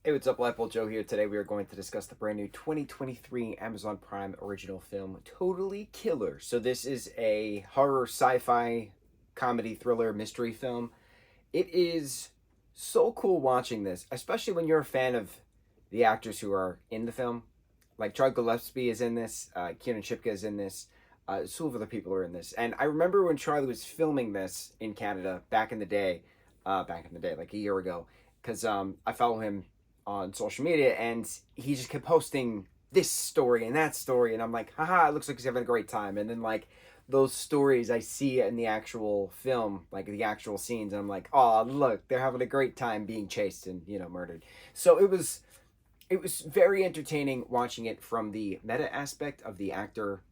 Hey, what's up? Lightboltjoe here. Today we are going to discuss the brand new 2023 Amazon Prime original film, Totally Killer. So this is a horror, sci-fi, comedy, thriller, mystery film. It is so cool watching this, especially when you're a fan of the actors who are in the film. Like Charles Gillespie is in this, Kiernan Shipka is in this, two of other people are in this. And I remember when Charlie was filming this in Canada back in the day, like a year ago, because I follow him on social media, and he just kept posting this story and that story, and I'm like, haha, it looks like he's having a great time. And then like those stories I see in the actual film, like the actual scenes, and I'm like, oh look, they're having a great time being chased and murdered. So it was very entertaining watching it from the meta aspect of the actor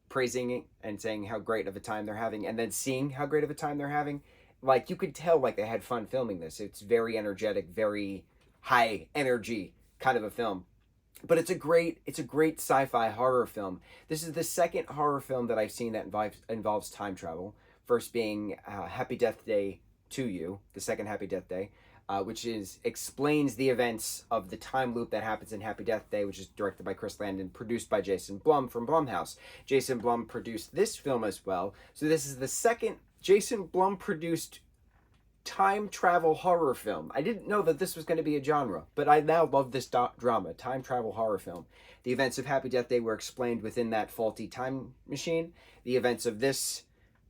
praising it and saying how great of a time they're having, and then seeing how great of a time they're having. Like you could tell like they had fun filming this. It's very energetic, very high energy kind of a film. But it's a great sci-fi horror film. This is the second horror film that I've seen that involves time travel. First being Happy Death Day to You, the second Happy Death Day, which is explains the events of the time loop that happens in Happy Death Day, which is directed by Chris Landon, produced by Jason Blum from Blumhouse. Jason Blum produced this film as well. So this is the second Jason Blum produced time travel horror film. I didn't know that this was going to be a genre, but I now love this drama, time travel horror film. The events of Happy Death Day were explained within that faulty time machine. The events of this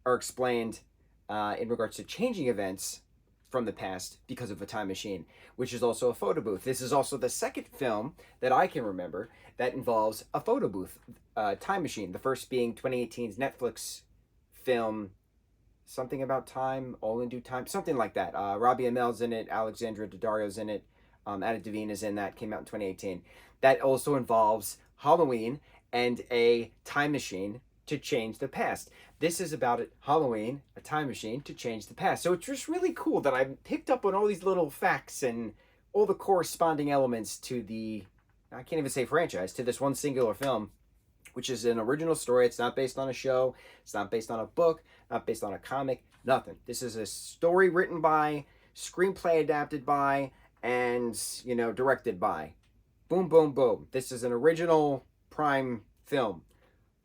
are explained in regards to changing events from the past because of a time machine, which is also a photo booth. This is also the second film that I can remember that involves a photo booth, time machine. The first being 2018's Netflix film something about time, all in due time, something like that. Robbie Amell's in it, Alexandra Daddario's in it, Anna Devine is in that. Came out in 2018. That also involves Halloween and a time machine to change the past. This is about it, Halloween, a time machine to change the past. So it's just really cool that I picked up on all these little facts and all the corresponding elements to the, I can't even say franchise, to this one singular film, which is an original story. It's not based on a show. It's not based on a book, not based on a comic, nothing. This is a story written by, screenplay adapted by, and, directed by. Boom, boom, boom. This is an original Prime film.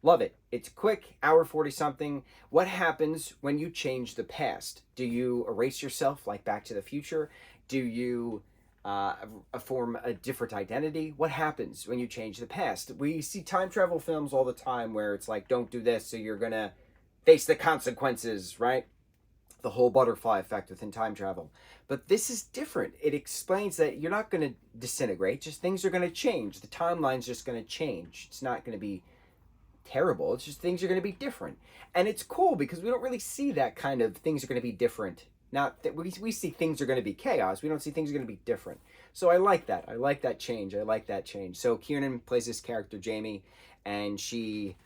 Love it. It's quick, hour 40 something. What happens when you change the past? Do you erase yourself like Back to the Future? Do you form a different identity? What happens when you change the past? We see time travel films all the time where it's like, don't do this, so you're gonna face the consequences, right? The whole butterfly effect within time travel. But this is different. It explains that you're not gonna disintegrate, just things are gonna change. The timeline's just gonna change. It's not gonna be terrible. It's just things are going to be different. And it's cool because we don't really see that kind of things are going to be different. Not that we see things are going to be chaos. We don't see things are going to be different. So I like that. I like that change. I like that change. So Kiernan plays this character, Jamie, and she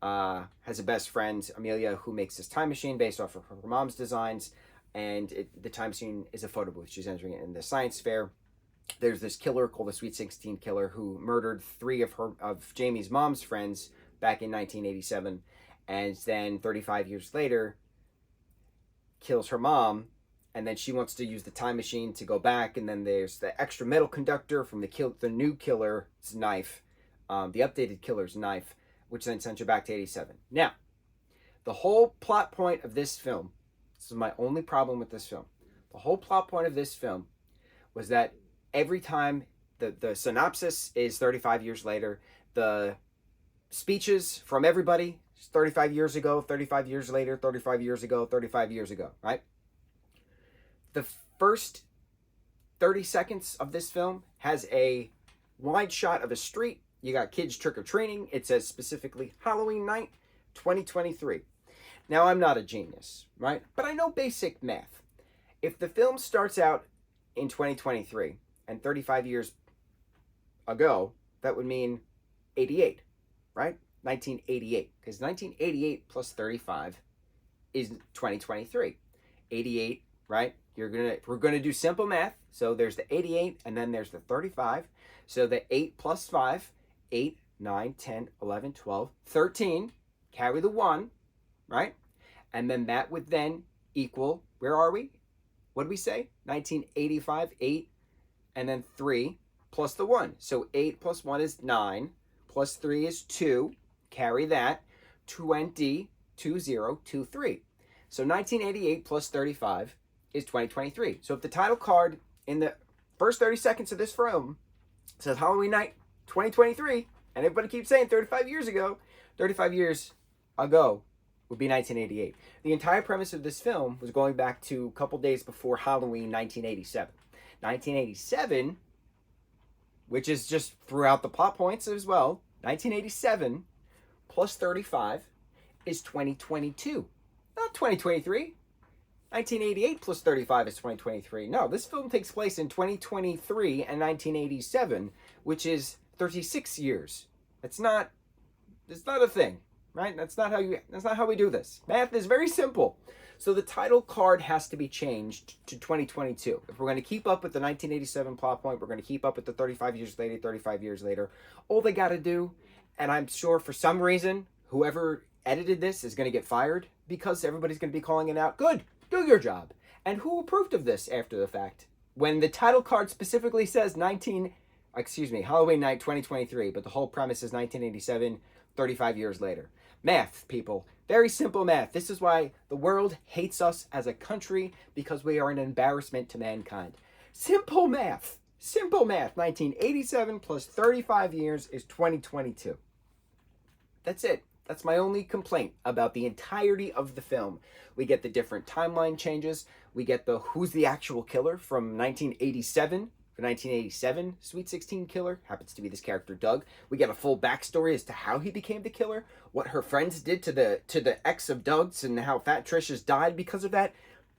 has a best friend, Amelia, who makes this time machine based off of her mom's designs. And the time machine is a photo booth. She's entering it in the science fair. There's this killer called the Sweet 16 Killer who murdered three of Jamie's mom's friends back in 1987, and then 35 years later kills her mom, and then she wants to use the time machine to go back, and then there's the extra metal conductor from the new killer's knife, the updated killer's knife, which then sends her back to 87. Now, the whole plot point of this film, this is my only problem with this film, the whole plot point of this film was that every time the synopsis is 35 years later, the speeches from everybody 35 years ago, 35 years later, 35 years ago, 35 years ago, right? The first 30 seconds of this film has a wide shot of a street. You got kids trick-or-treating. It says specifically Halloween night 2023. Now, I'm not a genius, right? But I know basic math. If the film starts out in 2023 and 35 years ago, that would mean 88. Right? 1988. Because 1988 plus 35 is 2023. 88, right? We're gonna do simple math. So there's the 88 and then there's the 35. So the 8 plus 5, 8, 9, 10, 11, 12, 13. Carry the 1, right? And then that would then equal, where are we? What did we say? 1985, 8, and then 3 plus the 1. So 8 plus 1 is 9, plus 3 is 2. Carry that. 20, 20, 23. So 1988 plus 35 is 2023. So if the title card in the first 30 seconds of this film says Halloween night 2023, and everybody keeps saying 35 years ago, 35 years ago would be 1988. The entire premise of this film was going back to a couple days before Halloween 1987. 1987, which is just throughout the plot points as well, 1987 plus 35 is 2022, not 2023. 1988 plus 35 is 2023. No, this film takes place in 2023 and 1987, which is 36 years. It's not a thing, right? That's not how we do this. Math is very simple. So the title card has to be changed to 2022. If we're going to keep up with the 1987 plot point, we're going to keep up with the 35 years later. All they got to do, and I'm sure for some reason, whoever edited this is going to get fired because everybody's going to be calling it out. Good, do your job. And who approved of this after the fact? When the title card specifically says Halloween night 2023, but the whole premise is 1987, 35 years later. Math, people. Very simple math. This is why the world hates us as a country, because we are an embarrassment to mankind. Simple math. Simple math. 1987 plus 35 years is 2022. That's it. That's my only complaint about the entirety of the film. We get the different timeline changes. We get the who's the actual killer from 1987. For 1987, Sweet 16 killer happens to be this character Doug. We get a full backstory as to how he became the killer, what her friends did to the ex of Doug's, and how Fat Trish has died because of that.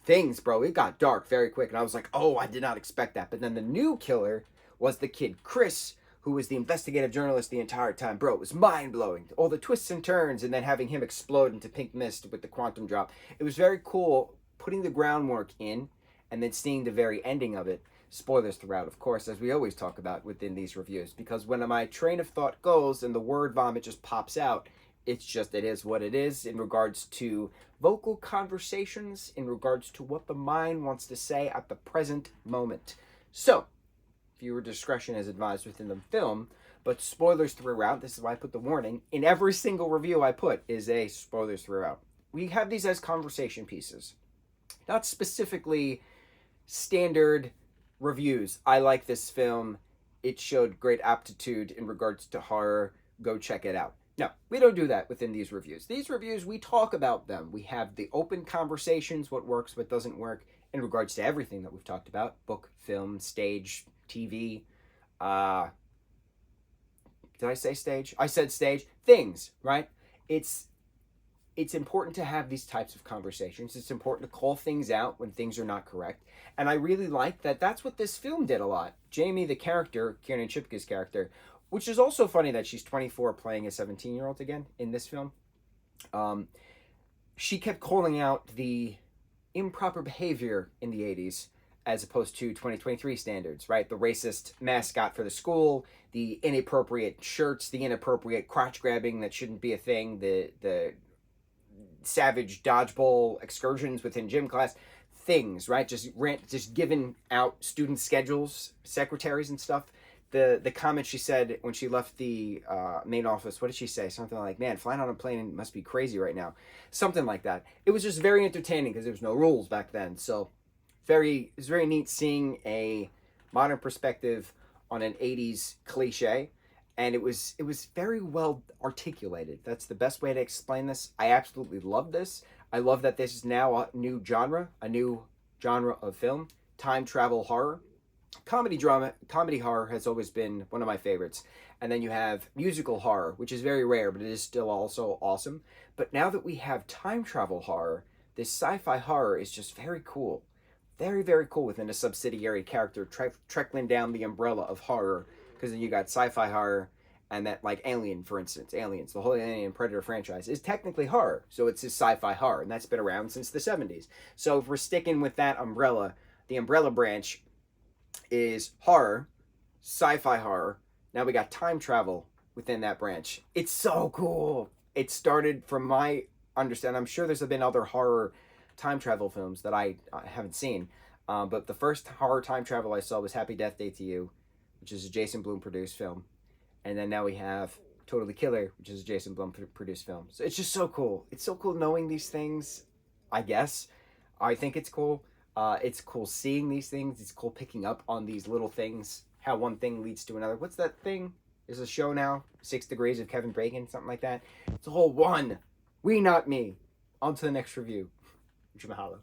Things, bro, it got dark very quick, and I was like, oh, I did not expect that. But then the new killer was the kid Chris, who was the investigative journalist the entire time. Bro, it was mind-blowing. All the twists and turns, and then having him explode into pink mist with the quantum drop. It was very cool putting the groundwork in, and then seeing the very ending of it. Spoilers throughout, of course, as we always talk about within these reviews, because when my train of thought goes and the word vomit just pops out, it is what it is in regards to vocal conversations, in regards to what the mind wants to say at the present moment. So, viewer discretion is advised within the film, but spoilers throughout. This is why I put the warning. In every single review I put is a spoilers throughout. We have these as conversation pieces, not specifically standard reviews. I like this film. It showed great aptitude in regards to horror. Go check it out. No, we don't do that within these reviews. These reviews, we talk about them. We have the open conversations, what works, what doesn't work, in regards to everything that we've talked about. Book, film, stage, TV. Did I say stage? I said stage. Things, right? It's important to have these types of conversations. It's important to call things out when things are not correct. And I really like that that's what this film did a lot. Jamie, the character, Kiernan Shipka's character, which is also funny that she's 24 playing a 17-year-old again in this film. She kept calling out the improper behavior in the 80s as opposed to 2023 standards, right? The racist mascot for the school, the inappropriate shirts, the inappropriate crotch grabbing that shouldn't be a thing, the savage dodgeball excursions within gym class, things, right? Just giving out student schedules, secretaries and stuff. The comment she said when she left the main office, what did she say? Something like, man, flying on a plane must be crazy right now. Something like that. It was just very entertaining because there was no rules back then. So it was very neat seeing a modern perspective on an 80s cliche. And it was very well articulated. That's the best way to explain this. I absolutely love this. I love that this is now a new genre of film. Time travel horror. Comedy horror has always been one of my favorites. And then you have musical horror, which is very rare, but it is still also awesome. But now that we have time travel horror, this sci-fi horror is just very cool. Very, very cool within a subsidiary character trickling down the umbrella of horror. Because then you got sci-fi horror, and that, like Alien, for instance. Aliens, the whole Alien Predator franchise, is technically horror. So it's just sci-fi horror, and that's been around since the 70s. So if we're sticking with that umbrella, the umbrella branch is horror, sci-fi horror. Now we got time travel within that branch. It's so cool. It started, from my understanding, I'm sure there's been other horror time travel films that I haven't seen. But the first horror time travel I saw was Happy Death Day to You, which is a Jason Blum produced film. And then now we have Totally Killer, which is a Jason Blum produced film. So it's just so cool. It's so cool knowing these things, I guess. I think it's cool. It's cool seeing these things. It's cool picking up on these little things, how one thing leads to another. What's that thing? There's a show now, 6 Degrees of Kevin Bacon, something like that. It's a whole one. We, not me. On to the next review. Mucho mahalo.